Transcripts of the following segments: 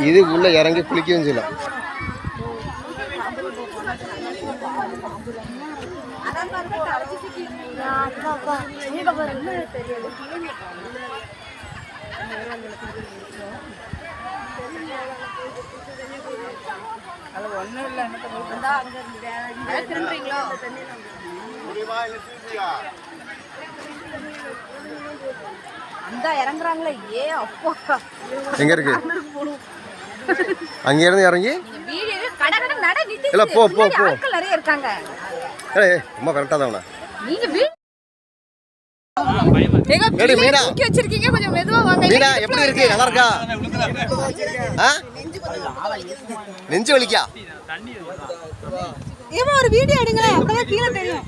இது உள்ள இறங்கி குளிக்கவும் செய்யலாம். எங்க இருக்கு? அங்க இருந்து இறங்கி இல்ல போ போ போ. நிறைய இருக்காங்க. ஏய் அம்மா கரெக்ட்டா தான். நீங்க மீனா தூக்கி வச்சிருக்கீங்க, கொஞ்சம் மெதுவா வாங்க. மீனா எப்படி இருக்கு? நல்லா இருக்கா? நெஞ்சு வலிக்கா? ஏமா ஒரு வீடியோ எடுங்க, அப்பதான் கீழ தெரியும்.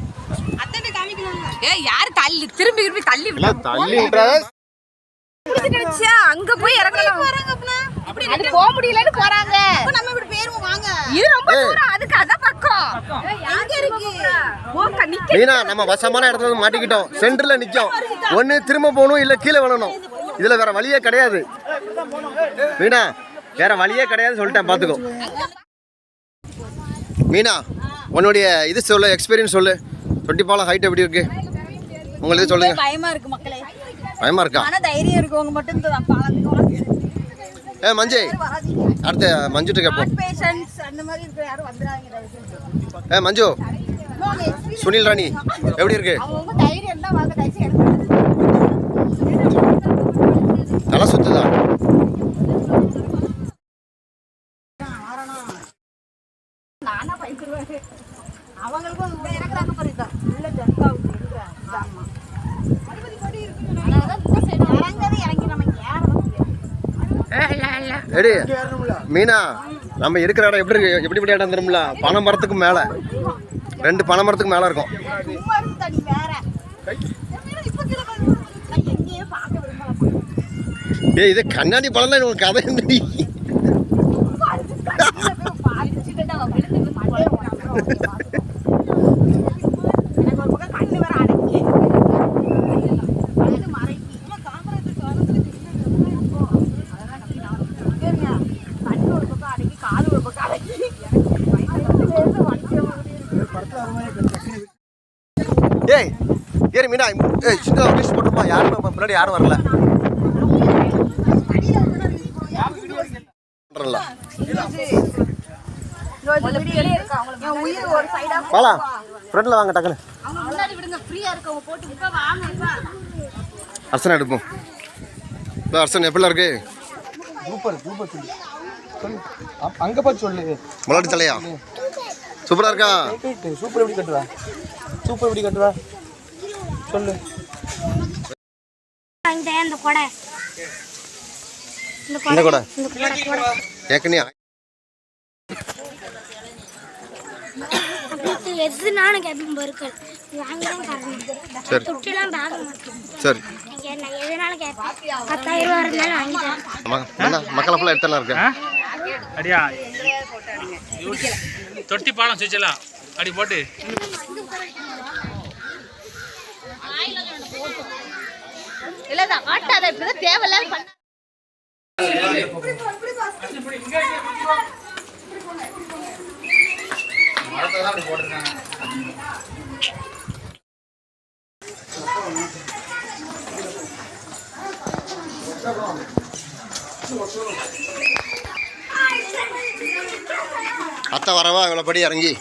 அத்தட்ட காமிக்கணும். ஏய் யார் தள்ளி திரும்பி தள்ளி விட தள்ளி விட்றாத. புடிச்சிடுச்சா அங்க போய் இறங்கலாம். போறாங்க அப்பனா. அது போக முடியலன்னு போறாங்க. அப்ப நம்ம இப்படி பேருவோம் வாங்க. இது ரொம்ப தூரம், அதுக்கு அத பக்கம். எங்க இருக்கு? போங்க நிக்க. மீனா நம்ம வசமான இடத்துல வந்து மாட்டிக்கிட்டோம். சென்டர்ல நிக்கும். ஒண்ணு திரும்ப போணும் இல்ல கீழ விழணும். இதுல வேற வழியே கிடையாது. மீனா வேற வழியே கிடையாது சொல்லிட்டேன் பாத்துக்கோ. மீனா உன்னுடைய இது சொல்லு, எக்ஸ்பீரியன்ஸ் சொல்லு. தொட்டிப்பாலம் ஹைட் எப்படி இருக்கு உங்களுக்கு சொல்லுங்க. பயமா இருக்கு மக்களே. பயமா இருக்கா? ஆனா தைரியம் இருக்கு. உங்க மட்டும் ஏ மஞ்சு அடுத்து மஞ்சுட்ட கேட்போம். பேஷன்ஸ் அந்த மாதிரி இருக்க யாரும் வந்துறாங்க. ஏ மஞ்சு சுனில் ராணி எப்படி இருக்கு? அவங்க தைரியம் இருந்தா வாங்க தைச்சி எடுத்து. தலை சுத்துதா? நானா பைக்குறேன். அவங்களுக்கும் இறக்குறாங்க பாருங்க. உள்ள ஜங்கா இருக்குறாங்க. ஆமா. அறுபதி கோடி இருக்கு. அதான் இந்த சைடு இறங்கவே இறங்கி நம்ம ஏறணும். ஏடி மீனா நம்ம இருக்கிற இடம் எப்படி இருக்கு? எப்படி இடம் தெரியுமில்ல? பனை மரத்துக்கு மேல 2 பனை மரத்துக்கு மேல இருக்கும். ஏய் இது கண்ணாடி பழம் தான். ஒரு கதை என்ன? ஏய் ஏறி மீனா. ஏய் சின்ன லிஸ்ட் போட்டுமா. யாரும் முன்னாடி யாரும் வரல. வாடா ஃப்ரண்ட்ல வாங்க டக்குனு. முன்னாடி விடுங்க ஃப்ரீயா இருக்கவங்க போட்டு இப்ப வாங்க. அர்ச்சனா எடுப்போம். அர்ச்சனா எப்படி இருக்கு? சூப்பர் சூப்பர் சொல்லு. அங்க பாத்து சொல்லு. மலாடி தலையா சூப்பரா இருக்கா? சூப்பர் எப்படி கட்டுவா? சூப்பர் எப்படி கட்டுவா சொல்லு. இந்த கொடை இந்த கொடை ஏக்கனியா எது நானும் கேட்பேன் பொருட்கள் வாங்கிதான் தரணும். சரி தொட்டிலாம் பேக மாட்டேன். சரி நான் எதுனாலும் கேட்பேன். 10,000 ரூபா இருந்தாலும் வாங்கிட்டேன். மக்களை ஃபுல்லாக எடுத்தலாம் இருக்கு. அடியா தொட்டி பாலம் சுவிச்சலாம் அடி போட்டு இல்லதான் ஆட்டாத இப்பதான் தேவையில்லாம பண்ண. அத்தை வரவா இவ்வளோ படி இறங்கி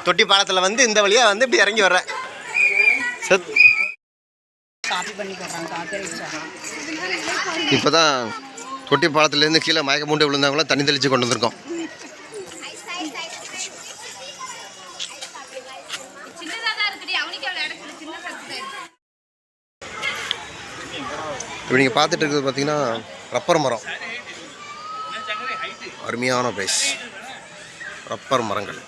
தொட்டி பாலத்தில் வந்து இந்த வழியாக வந்து இப்படி இறங்கி வர்றேன். இப்போ தான் தொட்டி பாலத்துலேருந்து கீழே மயக்க மூட்டை விழுந்தவங்களாம் தண்ணி தெளித்து கொண்டு வந்திருக்கோம். இப்போ நீங்கள் பார்த்துட்டு இருக்கிறது பார்த்தீங்கன்னா ரப்பர் மரம். அருமையான பிளேஸ். ரப்பர் மரங்கள்.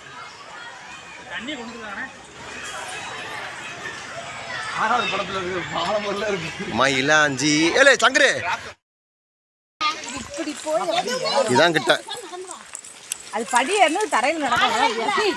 மயிலாஞ்சி ஏலே சங்கரே இப்படி போய் இதான் கிட்ட அது படி என்ன தரையில் நடக்கும்.